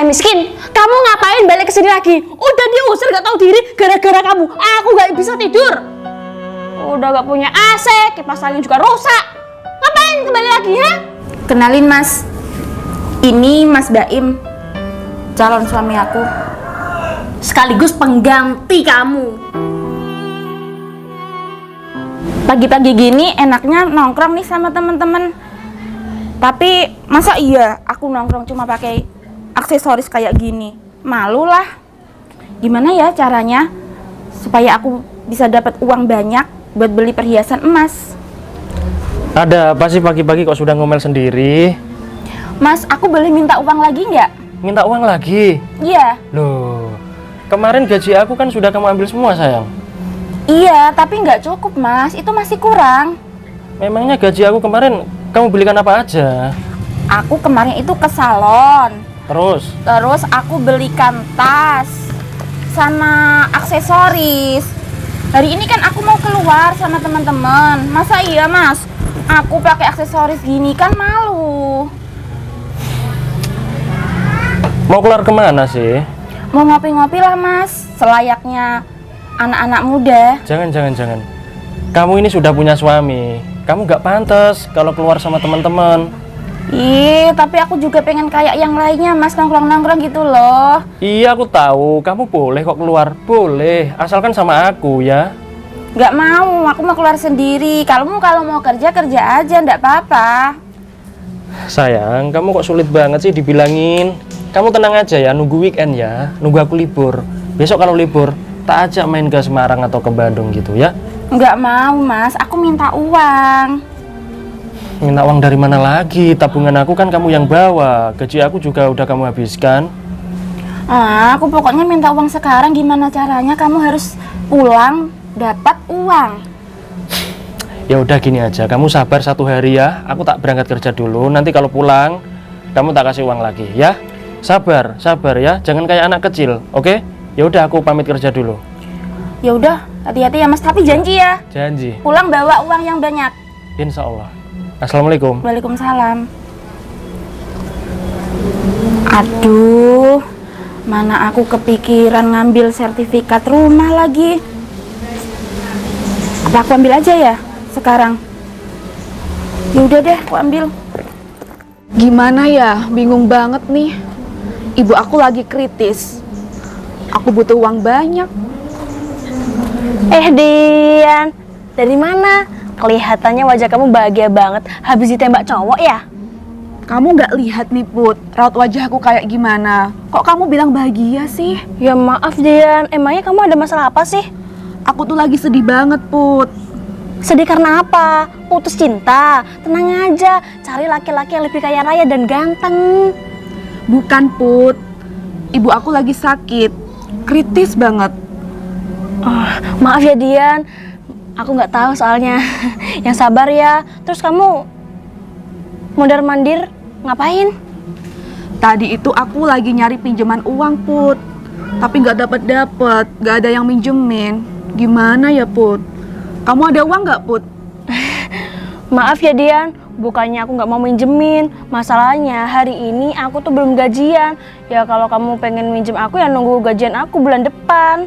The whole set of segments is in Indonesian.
miskin, kamu ngapain balik ke sini lagi? Udah diusir gak tahu diri gara-gara kamu. Aku gak bisa tidur. Udah gak punya AC, kipas angin juga rusak. Ngapain kembali lagi ya? Kenalin Mas, ini Mas Baim, calon suami aku. Sekaligus pengganti kamu. Pagi-pagi gini enaknya nongkrong nih sama temen-temen. Tapi masa iya aku nongkrong cuma pakai aksesoris kayak gini? Malu lah. Gimana ya caranya supaya aku bisa dapat uang banyak buat beli perhiasan emas? Ada apa sih pagi-pagi kok sudah ngomel sendiri? Mas, aku boleh minta uang lagi nggak? Minta uang lagi? Iya. Loh, kemarin gaji aku kan sudah kamu ambil semua sayang. Iya, tapi nggak cukup Mas, itu masih kurang. Memangnya gaji aku kemarin kamu belikan apa aja? Aku kemarin itu ke salon. Terus Aku belikan tas sama aksesoris. Hari ini kan aku mau keluar sama teman-teman. Masa iya Mas, aku pakai aksesoris gini kan malu. mau keluar kemana sih? Mau ngopi-ngopi lah Mas, selayaknya anak-anak muda. Jangan. Kamu ini sudah punya suami. Kamu nggak pantas kalau keluar sama teman-teman. Ih, tapi aku juga pengen kayak yang lainnya Mas, nongkrong-nongkrong gitu loh. Iya, aku tahu. Kamu boleh kok keluar. Boleh, asalkan sama aku ya. Nggak mau, aku mau keluar sendiri. Kalau mau kerja aja, nggak apa-apa. Sayang, kamu kok sulit banget sih dibilangin. Kamu tenang aja ya, nunggu weekend ya. Nunggu aku libur. Besok kalau libur, tak ajak main ke Semarang atau ke Bandung gitu ya. Nggak mau Mas, aku minta uang. Minta uang dari mana lagi? Tabungan aku kan kamu yang bawa. Gaji aku juga udah kamu habiskan. Aku pokoknya minta uang sekarang. Gimana caranya? Kamu harus pulang dapat uang. Ya udah gini aja, kamu sabar 1 hari ya. Aku tak berangkat kerja dulu. Nanti kalau pulang, kamu tak kasih uang lagi ya. Sabar ya. Jangan kayak anak kecil, oke? Ya udah aku pamit kerja dulu. Ya udah, hati-hati ya Mas. Tapi janji ya. Janji. Pulang bawa uang yang banyak. Insya Allah. Assalamualaikum. Waalaikumsalam. Aduh, mana aku kepikiran ngambil sertifikat rumah lagi. Apa aku ambil aja ya sekarang? Ya udah deh, aku ambil. Gimana ya, bingung banget nih. Ibu aku lagi kritis. Aku butuh uang banyak. Dian, dari mana? Kelihatannya wajah kamu bahagia banget habis ditembak cowok ya? Kamu nggak lihat nih Put, raut wajah aku kayak gimana? Kok kamu bilang bahagia sih? Ya maaf Dian, emangnya kamu ada masalah apa sih? Aku tuh lagi sedih banget Put. Sedih karena apa? Putus cinta? Tenang aja, cari laki-laki yang lebih kaya raya dan ganteng. Bukan Put, ibu aku lagi sakit, kritis banget. Maaf ya Dian, aku nggak tahu soalnya. Yang sabar ya. Terus kamu mondar-mandir ngapain? Tadi itu aku lagi nyari pinjaman uang Put, tapi nggak dapet, nggak ada yang minjemin. Gimana ya Put? Kamu ada uang nggak Put? Maaf ya Dian, bukannya aku nggak mau minjemin. Masalahnya hari ini aku tuh belum gajian. Ya kalau kamu pengen minjem aku ya nunggu gajian aku bulan depan.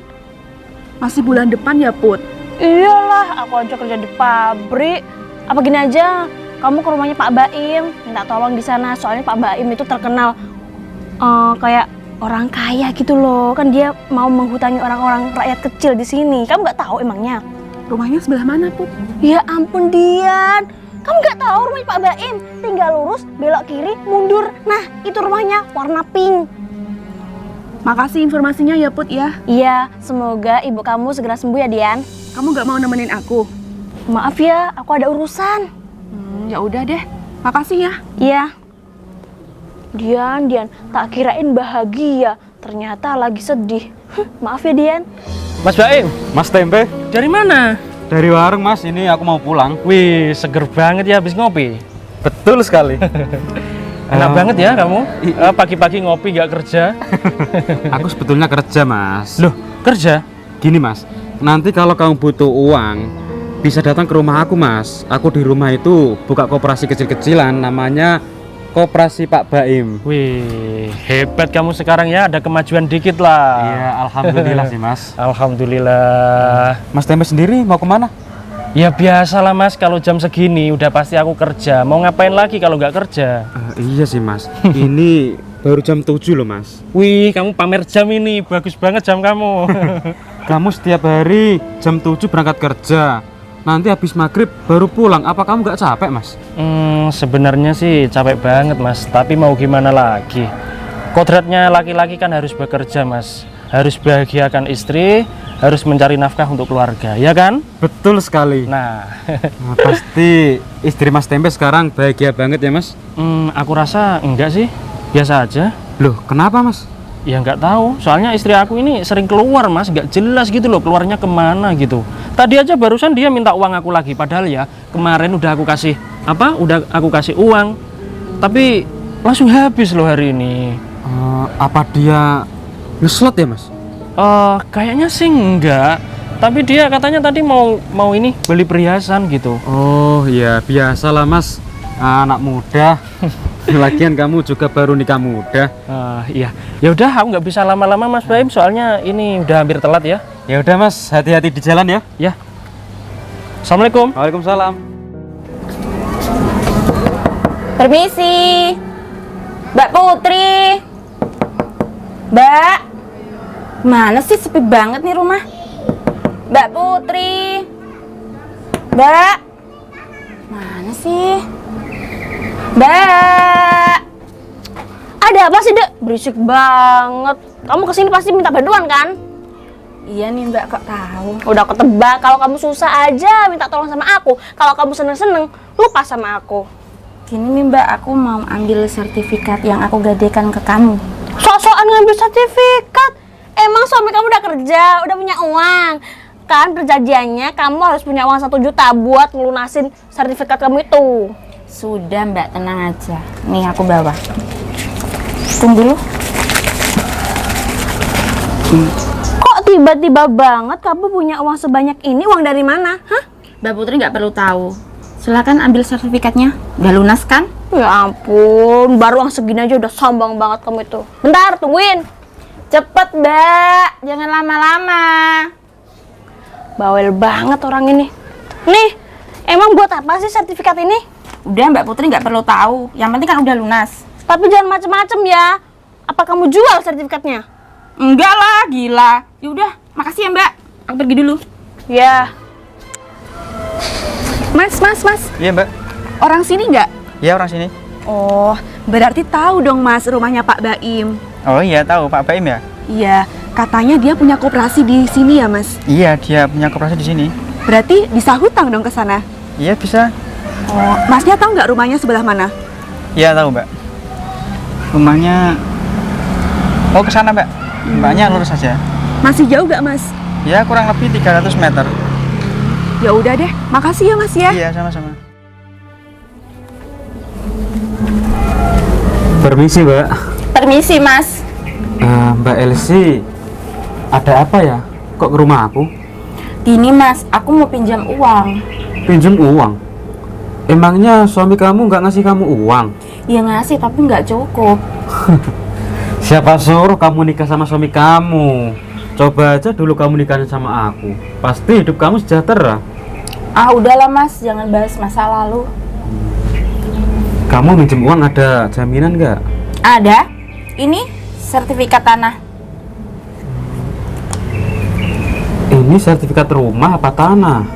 Masih bulan depan ya Put? Iyalah, aku aja kerja di pabrik. Apa gini aja, kamu ke rumahnya Pak Baim, minta tolong di sana. Soalnya Pak Baim itu terkenal kayak orang kaya gitu loh. Kan dia mau menghutangi orang-orang rakyat kecil di sini. Kamu nggak tahu emangnya? Rumahnya sebelah mana Put? Ya ampun Dian, kamu nggak tahu rumahnya Pak Baim? Tinggal lurus, belok kiri, mundur. Nah, itu rumahnya warna pink. Makasih informasinya ya Put ya. Iya, semoga ibu kamu segera sembuh ya Dian. Kamu nggak mau nemenin aku? Maaf ya, aku ada urusan. Ya udah deh, makasih ya. Iya. Dian, tak kirain bahagia, ternyata lagi sedih. Maaf ya Dian. Mas Baim, Mas Tempe, dari mana? dari warung Mas, ini aku mau pulang. Wih, seger banget ya habis ngopi. Betul sekali. Enak banget ya kamu, pagi-pagi ngopi gak kerja. Aku sebetulnya kerja Mas. Loh, kerja? Gini Mas, nanti kalau kamu butuh uang, bisa datang ke rumah aku Mas. Aku di rumah itu buka koperasi kecil-kecilan, namanya koperasi Pak Baim. Wih, hebat kamu sekarang ya, ada kemajuan dikit lah. Iya, alhamdulillah sih Mas. Alhamdulillah. Mas Tempe sendiri mau kemana? Ya biasalah Mas, kalau jam segini udah pasti aku kerja. Mau ngapain lagi kalau nggak kerja? Iya sih Mas, ini baru jam 7 loh Mas. Wih, kamu pamer jam ini, bagus banget jam kamu. Kamu setiap hari jam 7 berangkat kerja, nanti habis maghrib baru pulang. Apa kamu nggak capek Mas? Sebenarnya sih capek banget Mas, tapi mau gimana lagi? Kodratnya laki-laki kan harus bekerja Mas, harus bahagiakan istri, harus mencari nafkah untuk keluarga, ya kan? Betul sekali. Nah, Nah, pasti istri Mas Tempe sekarang bahagia banget ya Mas? aku rasa enggak sih, biasa aja. Loh, kenapa Mas? Ya nggak tahu, soalnya istri aku ini sering keluar Mas, nggak jelas gitu loh keluarnya kemana gitu. Tadi aja barusan dia minta uang aku lagi, padahal ya kemarin udah aku kasih uang, tapi langsung habis loh hari ini. Apa dia ngeslot ya Mas? Kayaknya sih enggak, tapi dia katanya tadi mau ini beli perhiasan gitu. Oh iya, biasalah Mas, anak muda. Lagian kamu juga baru nikah muda. Iya, ya udah aku nggak bisa lama-lama Mas Baim, soalnya ini udah hampir telat ya. Ya udah Mas, hati-hati di jalan ya. Ya. Assalamualaikum. Waalaikumsalam. Permisi. Mbak Putri. Mbak. Mana sih, sepi banget nih rumah. Mbak Putri. Mbak. Mana sih? Mbak. Ada apa sih, Dek? Berisik banget. Kamu kesini pasti minta bantuan kan? Iya nih Mbak, kok tahu? Udah ketebak, kalau kamu susah aja minta tolong sama aku. Kalau kamu seneng-seneng, lupa sama aku. Gini nih Mbak, aku mau ambil sertifikat yang aku gadekan ke kamu. Sok-sokan ngambil sertifikat. Emang suami kamu udah kerja, udah punya uang. Kan perjanjiannya kamu harus punya uang 1 juta buat ngelunasin sertifikat kamu itu. Sudah Mbak, tenang aja. Nih aku bawa. Tunggu dulu. Kok tiba-tiba banget kamu punya uang sebanyak ini? Uang dari mana? Hah? Mbak Putri nggak perlu tahu. Silakan ambil sertifikatnya. Udah lunas kan? Ya ampun, baru uang segini aja udah sombong banget kamu itu. Bentar, tungguin. Cepet Mbak, jangan lama-lama. Bawel banget orang ini. Nih, emang buat apa sih sertifikat ini? Udah Mbak Putri nggak perlu tahu. Yang penting kan udah lunas. Tapi jangan macem-macem ya. Apa kamu jual sertifikatnya? Enggak lah, gila. Yaudah, makasih ya Mbak. Aku pergi dulu. Ya. Mas. Iya Mbak, Orang sini nggak? iya orang sini. Oh, berarti tahu dong Mas rumahnya Pak Baim. Oh iya tahu Pak Baim ya? Iya, katanya dia punya koperasi di sini ya Mas. Iya dia punya koperasi di sini. Berarti bisa hutang dong ke sana. Iya bisa. Oh, Masnya tahu nggak rumahnya sebelah mana? Iya tahu Mbak. Rumahnya ke sana Mbak. Mbaknya lurus saja. Masih jauh nggak Mas? Ya kurang lebih 300 meter. Ya udah deh, makasih ya Mas ya. Iya sama-sama. Permisi Mbak. Permisi Mas. Mbak Elsie, ada apa ya? Kok ke rumah aku? Gini Mas, aku mau pinjam uang. Pinjam uang? Emangnya suami kamu nggak ngasih kamu uang? Ya ngasih, tapi nggak cukup. Siapa suruh kamu nikah sama suami kamu? Coba aja dulu kamu nikahin sama aku. Pasti hidup kamu sejahtera. Ah udahlah Mas, jangan bahas masa lalu. Kamu minjem uang ada jaminan nggak? Ada. Ini sertifikat tanah. Ini sertifikat rumah apa tanah?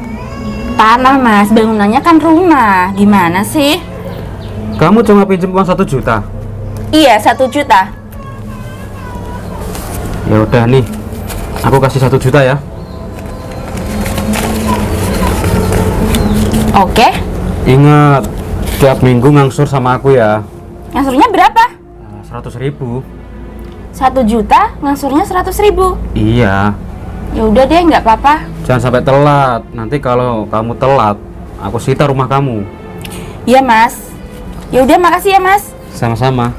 Tanah Mas, bangunannya kan rumah. Gimana sih? Kamu cuma pinjem uang 1 juta? Iya, 1 juta. Ya udah nih, aku kasih 1 juta ya. Oke. Ingat, tiap minggu ngangsur sama aku ya. Ngangsurnya berapa? 100.000. 1 juta, ngangsurnya 100.000. Iya. Ya udah deh, nggak apa-apa. Jangan sampai telat. Nanti kalau kamu telat, aku sita rumah kamu. Iya Mas. Ya udah, makasih ya Mas. Sama-sama.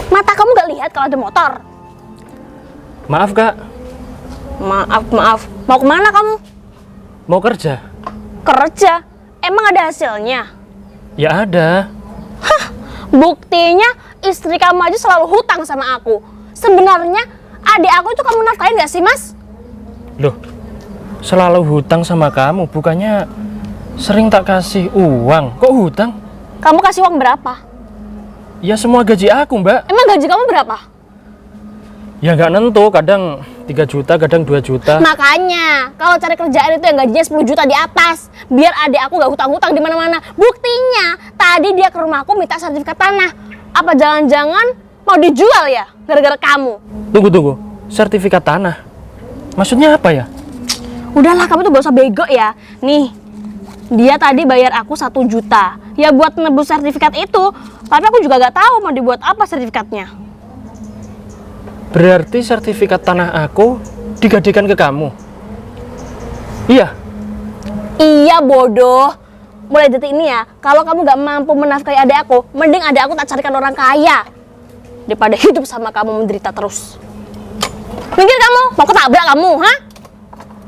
Mata kamu nggak lihat kalau ada motor? Maaf Kak, Maaf. Mau kemana kamu? mau kerja? Kerja? emang ada hasilnya? Ya ada. Buktinya istri kamu aja selalu hutang sama aku. Sebenarnya adik aku itu kamu nafkahin gak sih, Mas? Loh, selalu hutang sama kamu, bukannya sering tak kasih uang. Kok hutang? Kamu kasih uang berapa? Ya semua gaji aku, Mbak. Emang gaji kamu berapa? Ya nggak nentu, kadang 3 juta, kadang 2 juta. Makanya, kalau cari kerjaan itu yang gajinya 10 juta di atas. Biar adik aku gak hutang-hutang di mana-mana. Buktinya, tadi dia ke rumahku minta sertifikat tanah. Apa jangan-jangan mau dijual ya? Gara-gara kamu. Tunggu. Sertifikat tanah. Maksudnya apa ya? Udahlah, kamu tuh gak usah bego ya. Nih, dia tadi bayar aku 1 juta. Ya buat nebus sertifikat itu. Tapi aku juga gak tahu mau dibuat apa sertifikatnya. Berarti sertifikat tanah aku digadekan ke kamu? Iya? Iya bodoh. Mulai detik ini ya, kalau kamu gak mampu menafkahi adik aku, mending adik aku tak carikan orang kaya daripada hidup sama kamu menderita terus. Mikir kamu, mau ketabrak kamu, ha?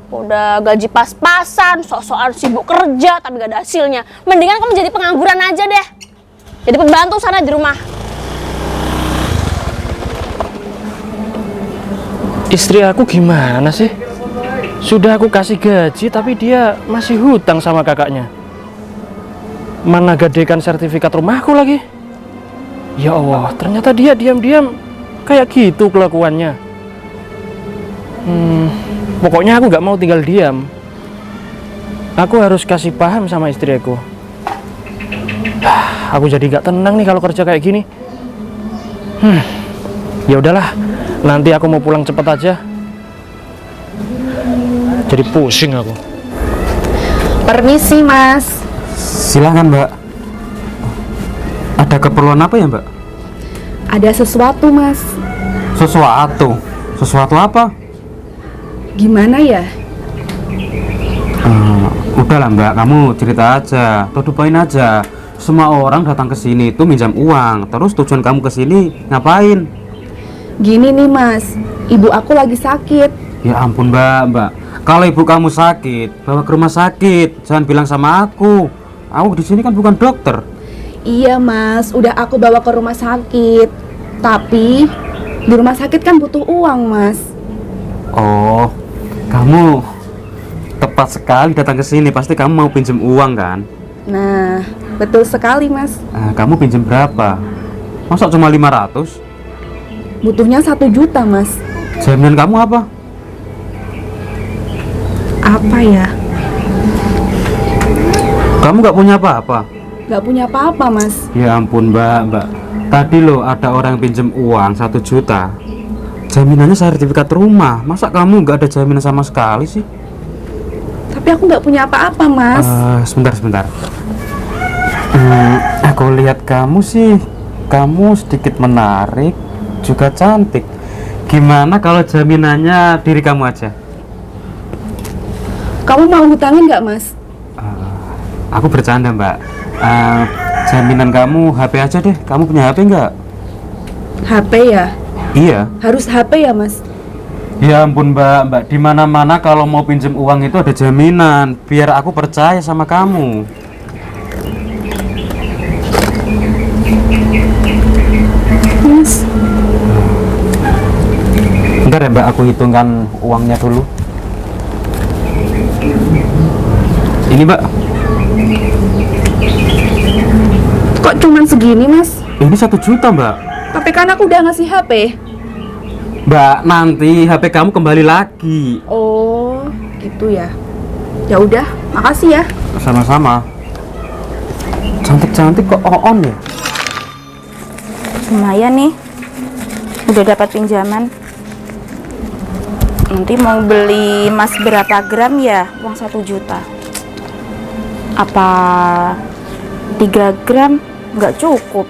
Udah gaji pas-pasan, sok-sokan sibuk kerja tapi gak ada hasilnya. Mendingan kamu jadi pengangguran aja deh. Jadi pembantu sana di rumah. Istri aku gimana sih? Sudah aku kasih gaji tapi dia masih hutang sama kakaknya. Mana gadekan sertifikat rumahku lagi? Ya Allah, ternyata dia diam-diam kayak gitu kelakuannya. Pokoknya aku gak mau tinggal diam. Aku harus kasih paham sama istri aku. Aku jadi gak tenang nih kalau kerja kayak gini. Ya udahlah, nanti aku mau pulang cepet aja. Jadi pusing aku. Permisi, Mas. Silahkan, Mbak. Ada keperluan apa ya, Mbak? Ada sesuatu, Mas. Sesuatu? Sesuatu apa? Gimana ya? Udahlah, Mbak, kamu cerita aja, tudupain aja. Semua orang datang ke sini itu minjam uang. Terus tujuan kamu ke sini ngapain? Gini nih, Mas. Ibu aku lagi sakit. Ya ampun, Mbak. Kalau ibu kamu sakit, bawa ke rumah sakit. Jangan bilang sama aku. Aku di sini kan bukan dokter. Iya, Mas. Udah aku bawa ke rumah sakit. Tapi di rumah sakit kan butuh uang, Mas. Oh, kamu tepat sekali datang ke sini. Pasti kamu mau pinjam uang kan? Nah, betul sekali, Mas. Kamu pinjam berapa? Masa cuma 500? Butuhnya 1 juta, Mas. Jaminan kamu apa? Apa ya? Kamu gak punya apa-apa? Gak punya apa-apa, Mas. Ya ampun, Mbak. Tadi loh ada orang pinjam uang 1 juta. Jaminannya sertifikat rumah. Masa kamu gak ada jaminan sama sekali sih? Tapi aku gak punya apa-apa, Mas. Sebentar. Aku lihat kamu sih, kamu sedikit menarik, juga cantik. Gimana kalau jaminannya diri kamu aja? Kamu mau hutangin gak, Mas? Aku bercanda, Mbak. Jaminan kamu HP aja deh. Kamu punya HP nggak? HP ya? Iya. Harus HP ya, Mas? Ya ampun, Mbak. Di mana-mana kalau mau pinjam uang itu ada jaminan. Biar aku percaya sama kamu. Mas, Bentar ya, Mbak. Aku hitungkan uangnya dulu. Ini, Mbak. kok cuman segini, Mas? Ini 1 juta, Mbak. Tapi kan aku udah ngasih HP. Mbak, nanti HP kamu kembali lagi. Oh, gitu ya. Ya udah, makasih ya. Sama-sama. Cantik-cantik kok on ya? Lumayan nih, udah dapat pinjaman. Nanti mau beli emas berapa gram ya? Uang 1 juta. Apa 3 gram? Nggak cukup.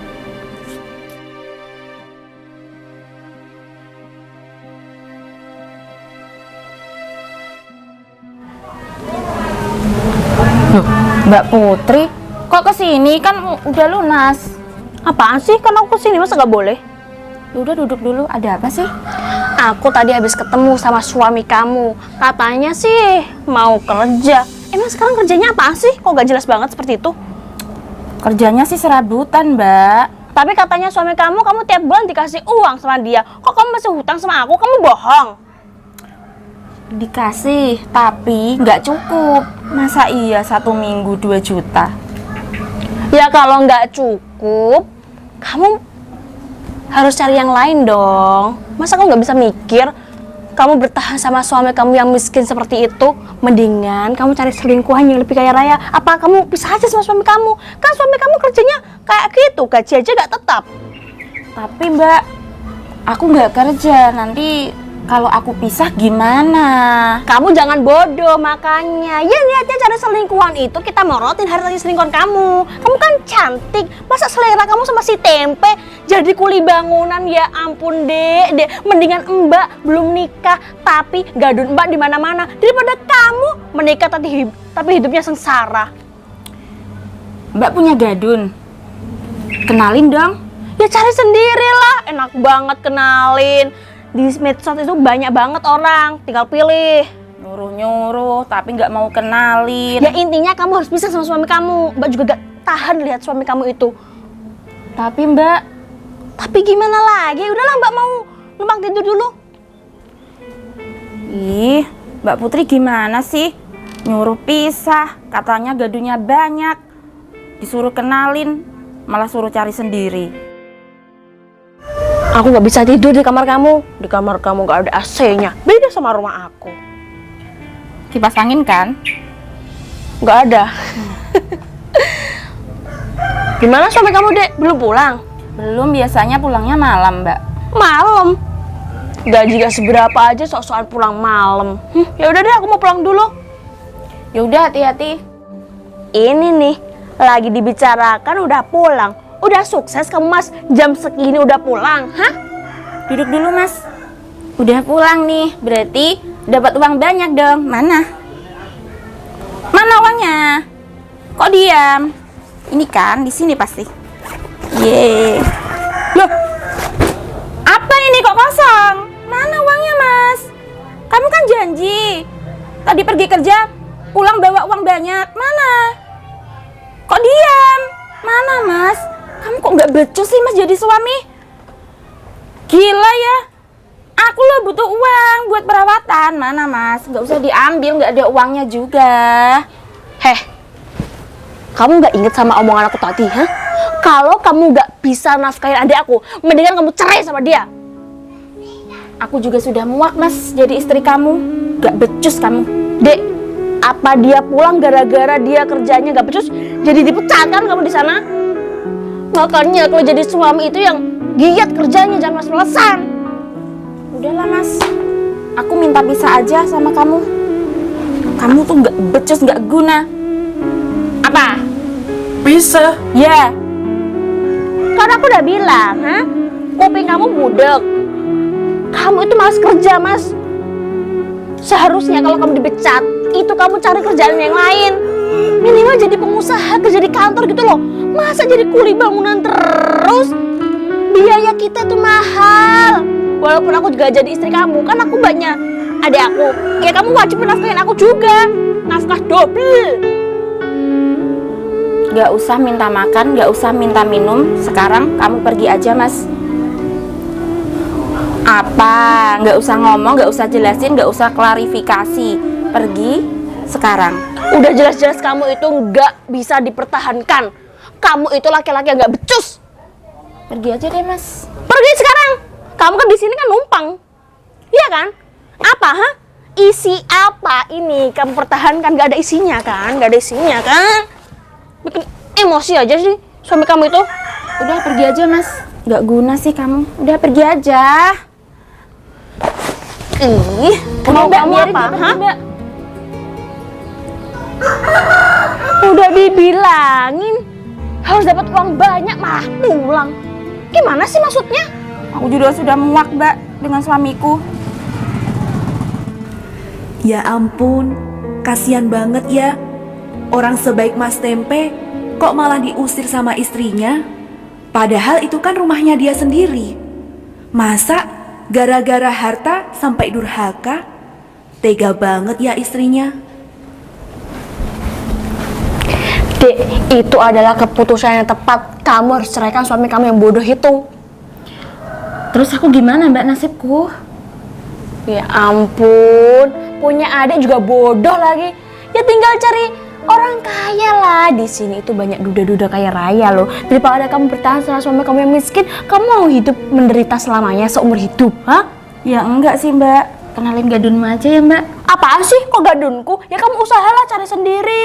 Loh, Mbak Putri, kok kesini? Kan udah lunas. Apaan sih? Kan aku kesini, masa gak boleh? Udah duduk dulu, ada apa sih? Aku tadi habis ketemu sama suami kamu. Katanya sih mau kerja. emang sekarang kerjanya apa sih? Kok gak jelas banget seperti itu? Kerjanya sih serabutan, Mbak. Tapi katanya suami kamu tiap bulan dikasih uang sama dia. Kok kamu masih hutang sama aku? Kamu bohong. Dikasih, tapi nggak cukup. Masa iya 1 minggu 2 juta? Ya kalau nggak cukup, kamu harus cari yang lain dong. Masa kamu nggak bisa mikir? Kamu bertahan sama suami kamu yang miskin seperti itu, mendingan kamu cari selingkuhan yang lebih kaya raya. Apa kamu pisah aja sama suami kamu? Kan suami kamu kerjanya kayak gitu, gaji aja nggak tetap. Tapi Mbak, aku nggak kerja. Nanti kalau aku pisah gimana? Kamu jangan bodoh makanya. Ya niatnya cari selingkuhan itu kita morotin harta selingkuhan kamu. Kamu kan cantik. Masa selera kamu sama si tempe jadi kuli bangunan? Ya ampun, Dek. Mendingan Mbak belum nikah tapi gadun Mbak di mana-mana daripada kamu menikah tapi hidupnya sengsara. Mbak punya gadun? Kenalin dong. Ya cari sendirilah. Enak banget kenalin. Di medsos itu banyak banget orang, tinggal pilih. Nyuruh-nyuruh tapi nggak mau kenalin. Ya intinya kamu harus bisa sama suami kamu. Mbak juga gak tahan lihat suami kamu itu. Tapi Mbak, Tapi gimana lagi? Udahlah Mbak mau numpang tidur dulu. ih, Mbak Putri gimana sih? Nyuruh pisah, katanya gadunya banyak. Disuruh kenalin, malah suruh cari sendiri. Aku gak bisa tidur di kamar kamu. Di kamar kamu gak ada AC-nya. Beda sama rumah aku. Kipas angin kan? Gak ada. Gimana suami kamu, Dek? Belum pulang? Belum, biasanya pulangnya malam, Mbak. Malam. Gaji gak seberapa aja sok-sokan pulang malam. Ya udah deh, aku mau pulang dulu. Ya udah, hati-hati. Ini nih, lagi dibicarakan udah pulang. Udah sukses kamu Mas, jam segini udah pulang, hah? Duduk dulu, Mas. Udah pulang nih, berarti dapat uang banyak dong. Mana? Mana uangnya? Kok diam? Ini kan di sini pasti. Yeay. Loh, apa ini kok kosong? Mana uangnya, Mas? Kamu kan janji tadi pergi kerja pulang bawa uang banyak. Mana? Kok diam? Mana, Mas? Kamu kok nggak becus sih, Mas, jadi suami? Gila ya. Aku loh butuh uang buat perawatan. Mana, Mas? Nggak usah diambil, nggak ada uangnya juga. Heh, kamu nggak inget sama omongan aku tadi, hah? Kalau kamu nggak bisa nafkahin adik aku, mendingan kamu cerai sama dia. Aku juga sudah muak, Mas, jadi istri kamu. Nggak becus kamu. Dek, apa dia pulang gara-gara dia kerjanya nggak becus, jadi dipecat kan kamu di sana? Makanya kalau jadi suami itu yang giat kerjanya, jangan malas-malasan. Udahlah, Mas. Aku minta pisah aja sama kamu. Kamu tuh nggak becus, nggak guna. Apa? Bisa. Ya. Kan aku udah bilang, hah? Kuping kamu budek. Kamu itu malas kerja, Mas. Seharusnya kalau kamu dipecat, itu kamu cari kerjaan yang lain. Minimal jadi pengusaha, kerja di kantor gitu loh. Masa jadi kuli bangunan terus? Biaya kita tuh mahal. Walaupun aku juga jadi istri kamu, kan aku banyak adik aku. Ya kamu wajib menafkahin aku juga. Nafkah double. Nggak usah minta makan, nggak usah minta minum. Sekarang kamu pergi aja, Mas. Apa? Nggak usah ngomong, nggak usah jelasin, nggak usah klarifikasi. Pergi sekarang. Udah jelas-jelas kamu itu nggak bisa dipertahankan. Kamu itu laki-laki yang nggak becus. Pergi aja deh, Mas. Pergi sekarang. Kamu kan di sini kan numpang. Iya kan? Apa, hah? Isi apa ini? Kamu pertahankan nggak ada isinya kan? Nggak ada isinya kan? Bikin emosi aja sih suami kamu itu. Udah pergi aja, Mas. Nggak guna sih kamu. Udah pergi aja. Ih, mau kamu apa, hah? Udah dibilangin harus dapat uang banyak malah pulang. Gimana sih maksudnya? Aku juga sudah muak, Mbak, dengan suamiku. Ya ampun, kasihan banget ya. Orang sebaik Mas Tempe kok malah diusir sama istrinya? Padahal itu kan rumahnya dia sendiri. Masa gara-gara harta sampai durhaka? Tega banget ya istrinya. Dek, itu adalah keputusan yang tepat. Kamu harus ceraikan suami kamu yang bodoh itu. Terus aku gimana Mbak nasibku? Ya ampun, punya adik juga bodoh lagi. Ya tinggal cari orang kaya lah. Di sini itu banyak duda-duda kaya raya loh. Daripada kamu bertahan sama suami kamu yang miskin, kamu mau hidup menderita selamanya seumur hidup, hah? Ya enggak sih Mbak, kenalin gadunmu aja ya Mbak. Apaan sih kok gadunku? Ya kamu usahalah cari sendiri.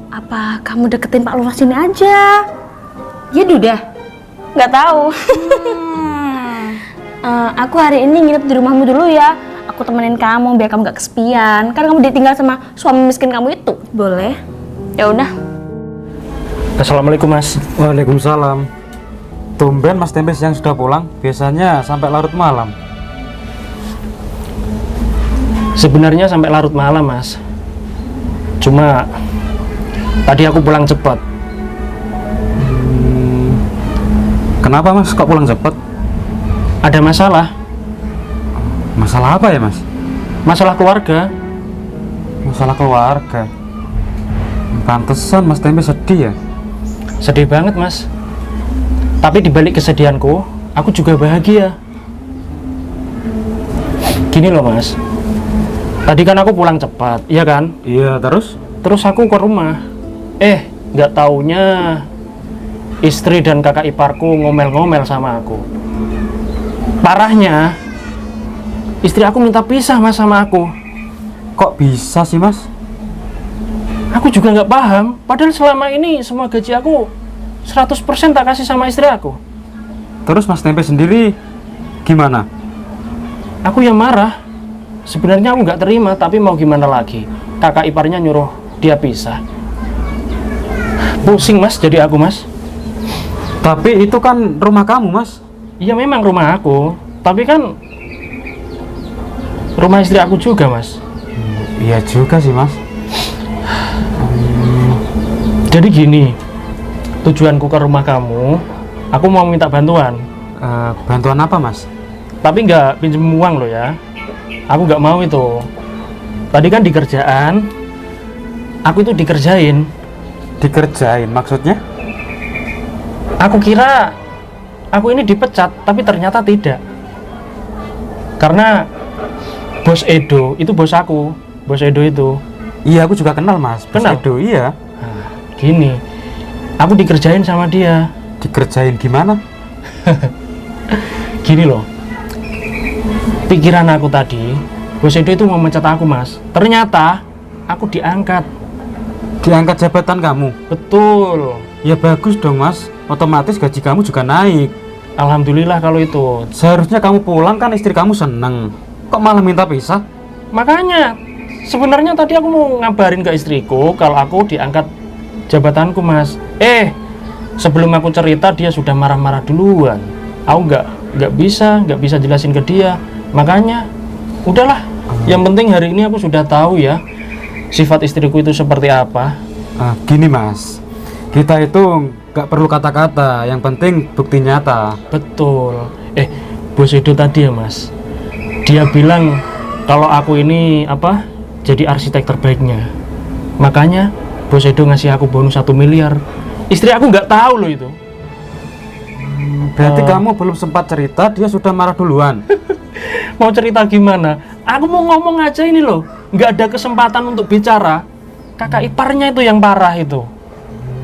Apa kamu deketin Pak Lurah sini aja? Ya Duda. Nggak tahu. Aku hari ini nginep di rumahmu dulu ya. Aku temenin kamu biar kamu gak kesepian. Kan kamu ditinggal sama suami miskin kamu itu. Boleh. Ya udah. Assalamualaikum Mas. Waalaikumsalam. Tumben Mas Tempe siang sudah pulang, biasanya sampai larut malam. Sebenarnya sampai larut malam Mas. Cuma tadi aku pulang cepat. Kenapa Mas kok pulang cepat? Ada masalah. Masalah apa ya Mas? Masalah keluarga. Masalah keluarga. Pantesan Mas Tempe sedih ya? Sedih banget Mas. Tapi dibalik kesedihanku, aku juga bahagia. Gini loh Mas. Tadi kan aku pulang cepat, iya kan? Iya, terus? Terus aku ke rumah. Nggak taunya istri dan kakak iparku ngomel-ngomel sama aku. Parahnya, istri aku minta pisah Mas sama aku. Kok bisa sih Mas? Aku juga nggak paham. Padahal selama ini semua gaji aku 100% tak kasih sama istri aku. Terus Mas Tempe sendiri gimana? Aku yang marah. Sebenarnya aku nggak terima, tapi mau gimana lagi? Kakak iparnya nyuruh dia pisah. Pusing Mas jadi aku Mas. Tapi itu kan rumah kamu Mas. Iya memang rumah aku, tapi kan rumah istri aku juga Mas. Iya juga sih Mas. Jadi gini, tujuanku ke rumah kamu, aku mau minta bantuan. Bantuan apa Mas? Tapi nggak pinjem uang loh ya. Aku nggak mau itu. Tadi kan di kerjaan, aku itu dikerjain. Dikerjain maksudnya? Aku kira aku ini dipecat, tapi ternyata tidak. Karena bos Edo itu bos aku, bos Edo itu. Iya aku juga kenal Mas. Bos Kenal? Edo, iya. Nah, gini, aku dikerjain sama dia. Dikerjain gimana? Gini loh, pikiran aku tadi, bos Edo itu mau mecat aku Mas. Ternyata aku diangkat. Diangkat jabatan kamu? Betul. Ya bagus dong Mas, otomatis gaji kamu juga naik. Alhamdulillah kalau itu. Seharusnya kamu pulang kan istri kamu seneng. Kok malah minta pisah? Makanya sebenarnya tadi aku mau ngabarin ke istriku kalau aku diangkat jabatanku Mas. Sebelum aku cerita dia sudah marah-marah duluan. Aku nggak bisa jelasin ke dia. Makanya udahlah. Yang penting hari ini aku sudah tahu ya sifat istriku itu seperti apa. Gini Mas, kita itu nggak perlu kata-kata, yang penting bukti nyata. Betul. Bos Edo tadi ya Mas, dia bilang kalau aku ini jadi arsitek terbaiknya. Makanya bos Edo ngasih aku bonus 1 miliar. Istri aku nggak tahu loh itu. Berarti kamu belum sempat cerita, dia sudah marah duluan. Mau cerita gimana? Aku mau ngomong aja ini loh, nggak ada kesempatan untuk bicara. Kakak iparnya itu yang parah itu.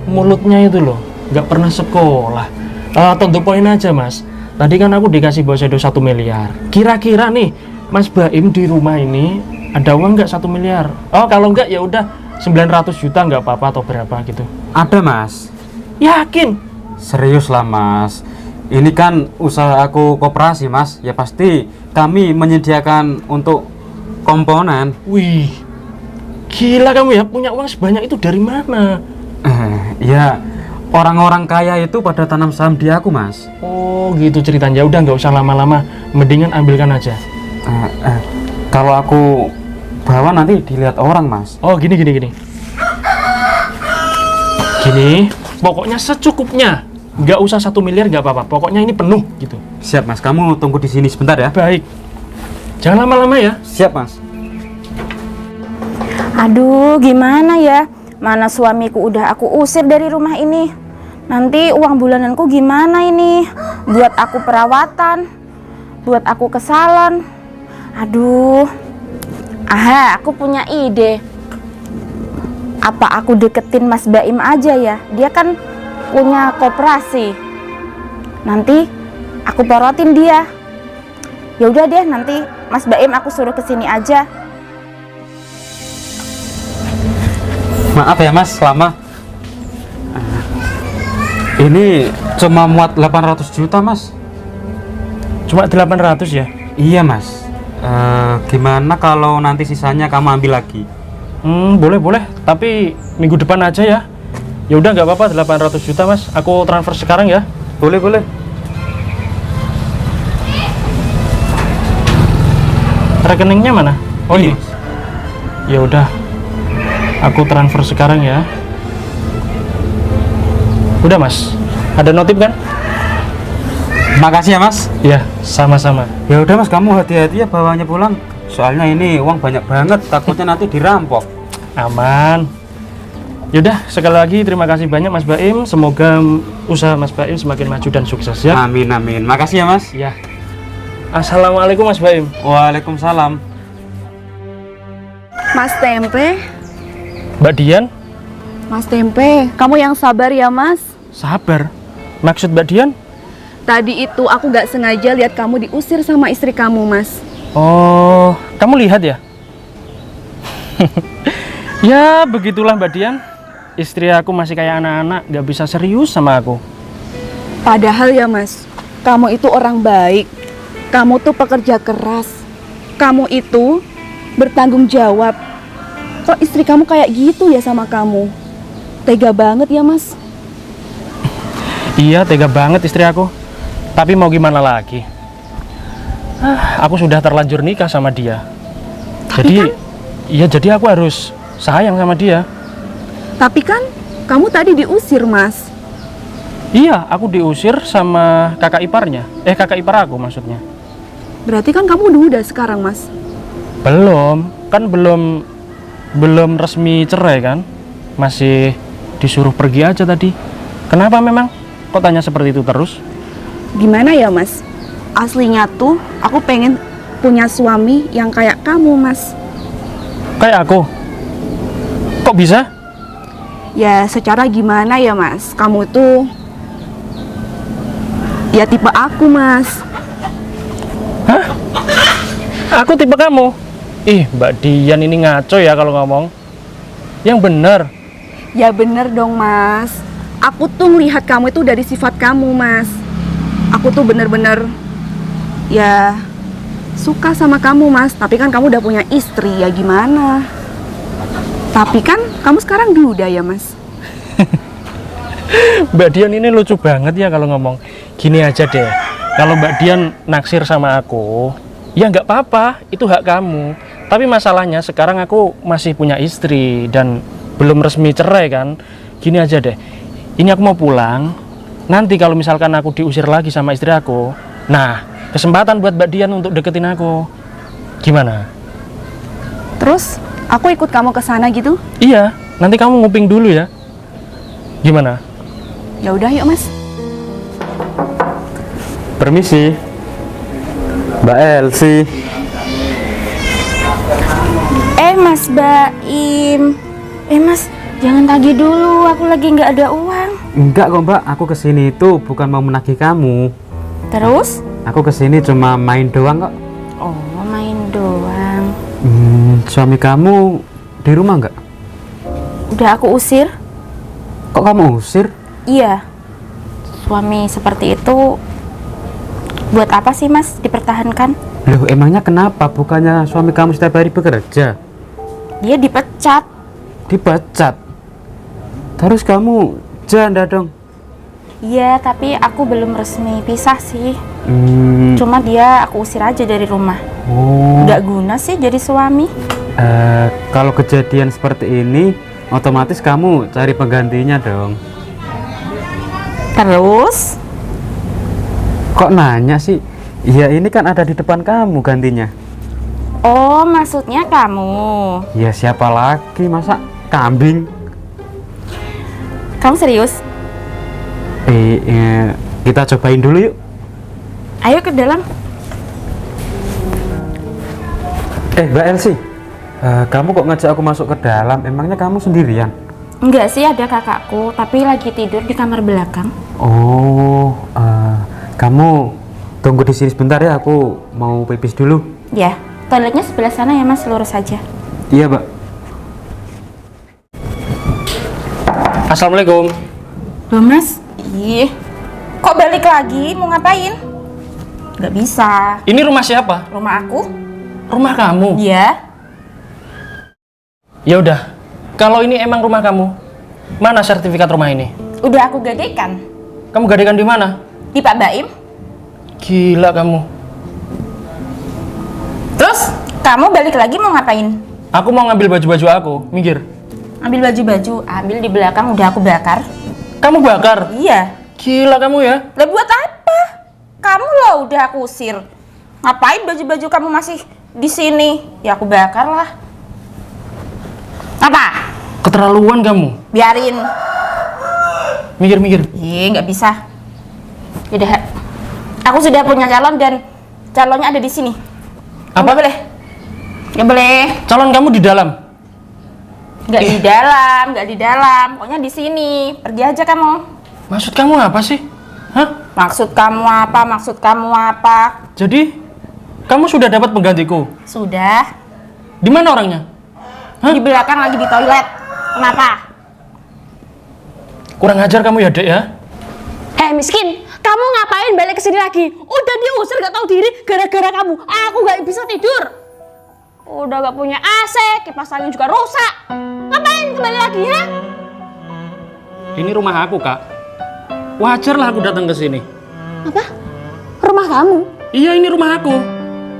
Mulutnya itu loh, nggak pernah sekolah. Tentu poin aja Mas. Tadi kan aku dikasih bos Edo 1 miliar. Kira-kira nih, Mas Baim di rumah ini ada uang nggak 1 miliar? Oh kalau nggak ya udah 900 juta nggak apa-apa atau berapa gitu. Ada Mas. Yakin? Serius lah Mas. Ini kan usaha aku koperasi Mas. Ya pasti kami menyediakan untuk komponen. Wih, gila kamu ya, punya uang sebanyak itu dari mana? Ya orang-orang kaya itu pada tanam saham di aku Mas. Oh gitu ceritanya. Udah nggak usah lama-lama, mendingan ambilkan aja. Kalau aku bawa nanti dilihat orang Mas. Oh gini, pokoknya secukupnya, nggak usah 1 miliar nggak apa-apa. Pokoknya ini penuh gitu. Siap Mas, kamu tunggu di sini sebentar ya. Baik, jangan lama-lama ya. Siap Mas. Aduh, gimana ya? Mana suamiku udah aku usir dari rumah ini. Nanti uang bulananku gimana ini? Buat aku perawatan, buat aku ke salon. Aduh. Aha, aku punya ide. Apa aku deketin Mas Baim aja ya? Dia kan punya koperasi. Nanti aku porotin dia. Ya udah deh, nanti Mas Baim aku suruh kesini aja. Maaf ya Mas, lama. Ini cuma muat 800 juta Mas. Cuma 800 ya? Iya Mas. Gimana kalau nanti sisanya kamu ambil lagi? Boleh. Tapi minggu depan aja ya. Ya udah nggak apa-apa, 800 juta Mas. Aku transfer sekarang ya. Boleh. Rekeningnya mana? Oh Ini. ini. Ya udah. Aku transfer sekarang ya. Udah Mas. Ada notif kan? Makasih ya Mas. Iya, sama-sama. Ya udah Mas, kamu hati-hati ya bawanya pulang. Soalnya ini uang banyak banget, takutnya nanti dirampok. Aman. Yaudah, sekali lagi terima kasih banyak Mas Baim. Semoga usaha Mas Baim semakin maju dan sukses ya. Amin. Makasih ya Mas. Ya. Assalamualaikum Mas Baim. Waalaikumsalam. Mas Tempe, Mbak Dian, Mas Tempe, kamu yang sabar ya Mas. sabar. Maksud Mbak Dian? Tadi itu aku gak sengaja lihat kamu diusir sama istri kamu Mas. Oh, kamu lihat ya? Ya, begitulah Mbak Dian. Istri aku masih kayak anak-anak, gak bisa serius sama aku. Padahal ya Mas, kamu itu orang baik. Kamu tuh pekerja keras. Kamu itu bertanggung jawab. Kok istri kamu kayak gitu ya sama kamu? Tega banget ya Mas. Iya, tega banget istri aku. Tapi mau gimana lagi? Aku sudah terlanjur nikah sama dia. Jadi aku harus sayang sama dia. Tapi kan kamu tadi diusir Mas. Iya, aku diusir sama kakak iparnya. Kakak ipar aku maksudnya. Berarti kan kamu udah sekarang Mas. Belum resmi cerai kan? Masih disuruh pergi aja tadi. Kenapa memang? Kok tanya seperti itu terus? Gimana ya Mas? Aslinya tuh aku pengen punya suami yang kayak kamu Mas. Kayak aku? Kok bisa? Ya secara gimana ya Mas? Kamu tuh ya tipe aku Mas. Aku tipe kamu? Ih, Mbak Dian ini ngaco ya kalau ngomong. Yang bener. Ya bener dong Mas. Aku tuh melihat kamu itu dari sifat kamu Mas. Aku tuh bener-bener ya suka sama kamu Mas. Tapi kan kamu udah punya istri, ya gimana? Tapi kan kamu sekarang duda ya Mas. Mbak Dian ini lucu banget ya kalau ngomong. Gini aja deh, kalau Mbak Dian naksir sama aku, ya nggak apa-apa, itu hak kamu. Tapi masalahnya sekarang aku masih punya istri dan belum resmi cerai kan. Gini aja deh, ini aku mau pulang. Nanti kalau misalkan aku diusir lagi sama istri aku, nah kesempatan buat Mbak Dian untuk deketin aku. Gimana? Terus aku ikut kamu ke sana gitu? Iya, nanti kamu nguping dulu ya. Gimana? Ya udah yuk Mas. Permisi. Mbak Elsi. Mas Baim. Mas, jangan tagih dulu, aku lagi nggak ada uang. Enggak kok Mbak, aku kesini itu bukan mau menagih kamu. Terus? Aku kesini cuma main doang kok. Oh, main doang. Suami kamu di rumah nggak? Udah aku usir. Kok kamu usir? Iya. Suami seperti itu buat apa sih Mas dipertahankan? Loh, emangnya kenapa? Bukannya suami kamu setiap hari bekerja? Dia dipecat. Dipecat? Terus kamu janda dong? Iya, tapi aku belum resmi pisah sih. Hmm, Cuma dia aku usir aja dari rumah. oh. Nggak guna sih jadi suami. Kalau kejadian seperti ini, otomatis kamu cari penggantinya dong. Terus? Kok nanya sih? Ya ini kan ada di depan kamu gantinya. Oh, maksudnya kamu. Ya siapa lagi, masa kambing? Kamu serius? Kita cobain dulu yuk. Ayo ke dalam. Mbak Elsie, kamu kok ngajak aku masuk ke dalam? Emangnya kamu sendirian? Enggak sih, ada kakakku, tapi lagi tidur di kamar belakang. Oh, kamu tunggu di sini sebentar ya, aku mau pipis dulu. Ya, toiletnya sebelah sana ya Mas, lurus saja. Iya, Mbak. Assalamualaikum. Loh Mas? Ih, kok balik lagi? Mau ngapain? Nggak bisa. Ini rumah siapa? Rumah aku? Rumah kamu? Iya. Ya udah. Kalau ini emang rumah kamu, mana sertifikat rumah ini? Udah aku gadekan. Kamu gadekan di mana? Di Pak Baim. Gila kamu. Terus, kamu balik lagi mau ngapain? Aku mau ngambil baju-baju aku. Minggir. Ambil baju-baju, ambil di belakang, udah aku bakar. Kamu bakar? Iya. Gila kamu ya. Lah buat apa? Kamu loh udah aku usir. Ngapain baju-baju kamu masih di sini? Ya aku bakar lah. Apa? Keterlaluan kamu. Biarin. Minggir. Ih, nggak bisa. Udah. Aku sudah punya calon dan calonnya ada di sini. Apa? Nggak boleh. Nggak boleh. Calon kamu di dalam. Nggak di dalam, nggak di dalam. Pokoknya di sini. Pergi aja kamu. Maksud kamu apa sih? Hah? Maksud kamu apa? Maksud kamu apa? Jadi, kamu sudah dapat penggantiku? Sudah. Di mana orangnya? Hah? Di belakang lagi di toilet. Kenapa? Kurang ajar kamu ya, Dek ya? Miskin, kamu ngapain balik ke sini lagi? Udah diusir gak tahu diri gara-gara kamu. Aku gak bisa tidur. Udah gak punya AC, kipas angin juga rusak. Ngapain kembali lagi ya? Ini rumah aku, Kak. Wajar lah aku datang ke sini. Apa? Rumah kamu? Iya, ini rumah aku.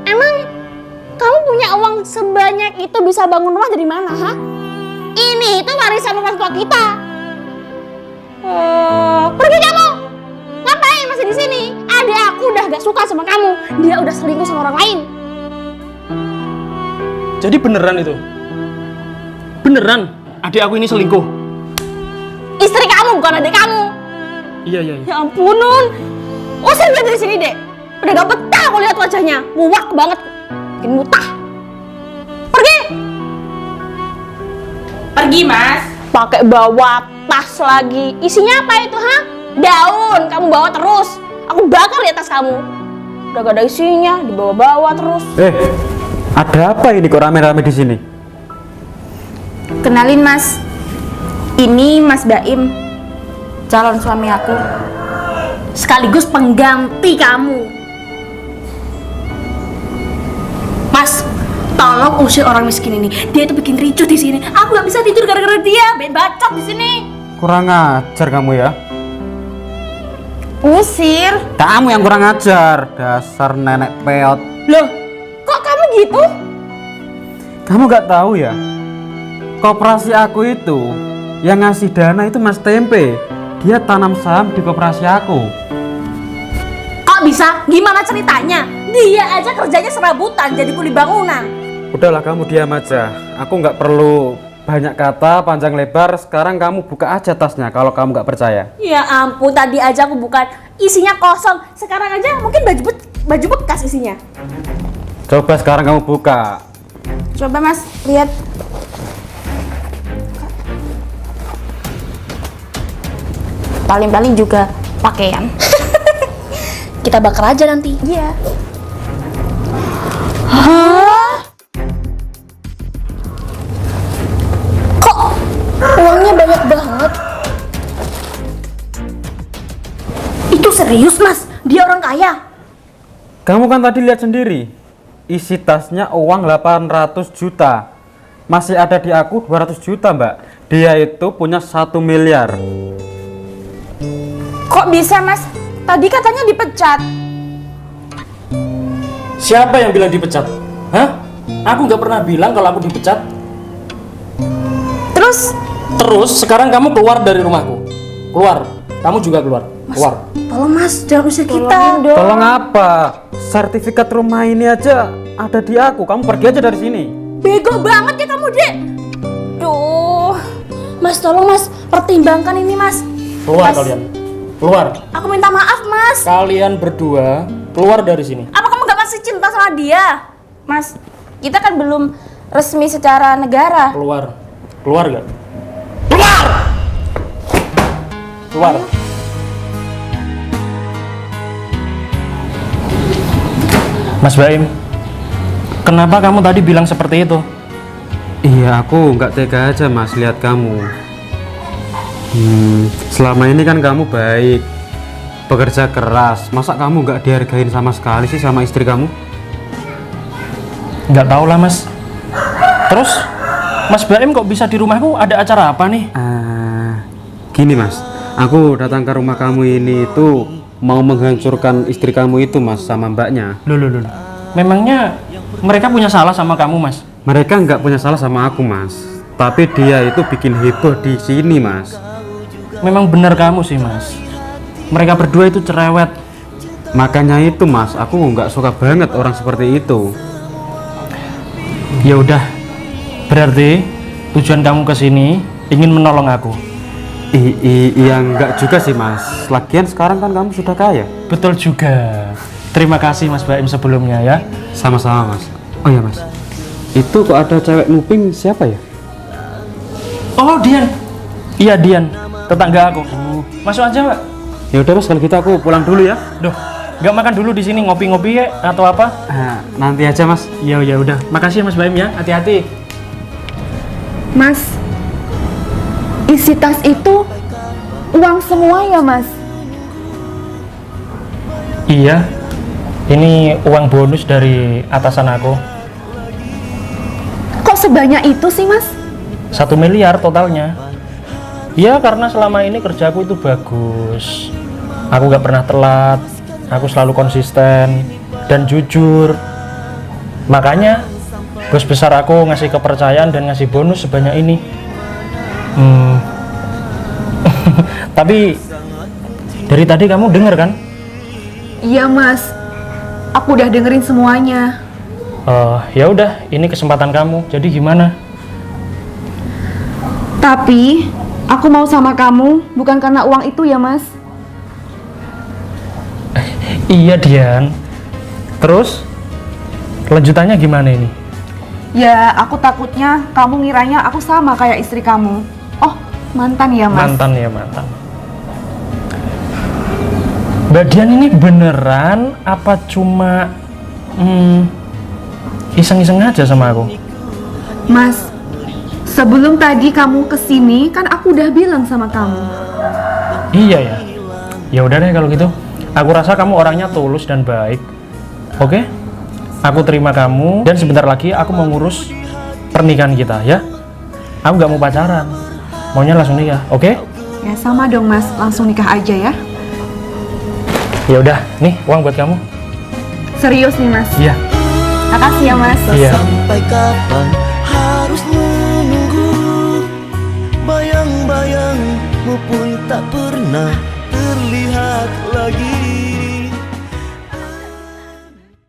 Emang kamu punya uang sebanyak itu bisa bangun rumah dari mana, ha? Ini itu warisan orang tua kita. Pergi kamu. Ngapain masih di sini? Adik aku udah gak suka sama kamu. Dia udah selingkuh sama orang lain. Jadi beneran itu? Beneran adik aku ini selingkuh? Istri kamu bukan adik kamu. Iya. Ya ampun, Nun. Usir dia dari sini, Dek. Udah gak betah aku lihat wajahnya. Muak banget. Bikin mutah. Pergi. Pergi, Mas. Pakai bawa tas lagi. Isinya apa itu, ha? Daun. Kamu bawa terus. Aku bakar di atas kamu. Udah gak ada isinya, dibawa-bawa terus. Ada apa ini kok rame-rame di sini? Kenalin Mas, ini Mas Baim, calon suami aku. Sekaligus pengganti kamu. Mas, tolong usir orang miskin ini. Dia itu bikin ricuh di sini. Aku gak bisa tidur gara-gara dia. Bikin bacot di sini. Kurang ajar kamu ya. Usir? Kamu yang kurang ajar, dasar nenek peot. Loh, kok kamu gitu? Kamu gak tahu ya? Koperasi aku itu yang ngasih dana itu Mas Tempe. Dia tanam saham di koperasi aku. Kok bisa? Gimana ceritanya? Dia aja kerjanya serabutan jadi kuli bangunan. Udahlah kamu diam aja. Aku nggak perlu banyak kata panjang lebar. Sekarang kamu buka aja tasnya kalau kamu nggak percaya. Ya ampun, tadi aja aku bukan, isinya kosong. Sekarang aja mungkin baju bekas isinya. Coba sekarang kamu buka. Coba Mas, lihat. Paling-paling juga pakaian. Kita bakar aja nanti. Iya. Kok uangnya banyak banget? Itu serius, Mas? Dia orang kaya? Kamu kan tadi lihat sendiri. Isi tasnya uang 800 juta. Masih ada di aku 200 juta, Mbak. Dia itu punya 1 miliar. Kok bisa Mas? Tadi katanya dipecat. Siapa yang bilang dipecat? Hah? Aku nggak pernah bilang kalau aku dipecat. Terus sekarang kamu keluar dari rumahku. Keluar. Kamu juga keluar. Keluar. Tolong Mas, jangan usir kita. Tolong apa? Sertifikat rumah ini aja ada di aku. Kamu pergi aja dari sini. Bego banget ya kamu, Dek. Duh, Mas tolong mas, pertimbangkan ini mas. Keluar Mas. kalian. Keluar. Aku minta maaf mas. Kalian berdua keluar dari sini. Apa kamu gak masih cinta sama dia? Mas, kita kan belum resmi secara negara. Keluar. Keluar gak? Keluar! Keluar. Mas Baim, kenapa kamu tadi bilang seperti itu? Iya, aku nggak tega aja mas lihat kamu. Selama ini kan kamu baik, bekerja keras. Masa kamu nggak dihargain sama sekali sih sama istri kamu? Nggak tahu lah mas. Terus, Mas Baim kok bisa di rumahku? Ada acara apa nih? Gini mas, aku datang ke rumah kamu ini itu mau menghancurkan istri kamu itu mas sama mbaknya. Loh. Memangnya mereka punya salah sama kamu mas? Mereka nggak punya salah sama aku mas, tapi dia itu bikin heboh di sini mas. Memang benar kamu sih mas. Mereka berdua itu cerewet. Makanya itu mas, aku nggak suka banget orang seperti itu. Ya udah, berarti tujuan kamu ke sini ingin menolong aku. Iya nggak juga sih mas. Lagian sekarang kan kamu sudah kaya. Betul juga. Terima kasih Mas Baim sebelumnya ya. Sama-sama mas. Oh ya mas, itu kok ada cewek nguping siapa ya? Oh Dian. Iya Dian, tetangga aku. Masuk aja Mbak. Ya udah mas, kalau gitu aku pulang dulu ya. Duh, nggak makan dulu di sini ngopi-ngopi ya atau apa? Nanti aja mas. Ya udah. Makasih ya Mas Baim ya. Hati-hati. Mas, isi tas itu uang semua ya mas? Iya. Ini uang bonus dari atasan aku. Kok sebanyak itu sih mas? 1 miliar totalnya. Ya karena selama ini kerjaku itu bagus. Aku gak pernah telat. Aku selalu konsisten dan jujur. Makanya bos besar aku ngasih kepercayaan dan ngasih bonus sebanyak ini. Tapi dari tadi kamu denger kan? Iya mas, aku udah dengerin semuanya. Ya udah, ini kesempatan kamu. Jadi gimana? Tapi aku mau sama kamu bukan karena uang itu ya mas. Iya Dian. Terus lanjutannya gimana ini? Ya aku takutnya kamu ngiranya aku sama kayak istri kamu. Oh mantan ya mas? Mantan. Mbak Dian ini beneran apa cuma iseng-iseng aja sama aku? Mas, sebelum tadi kamu kesini kan aku udah bilang sama kamu. Iya ya. Ya udah deh kalau gitu. Aku rasa kamu orangnya tulus dan baik. Oke? Aku terima kamu dan sebentar lagi aku mau ngurus pernikahan kita ya. Aku nggak mau pacaran. Maunya langsung nikah, oke? Ya sama dong mas, langsung nikah aja ya. Ya udah, nih uang buat kamu. Serius nih mas? Iya. Makasih ya mas. Iya. Sampai kapan harus menunggu? Bayang-bayangmu pun tak pernah terlihat lagi.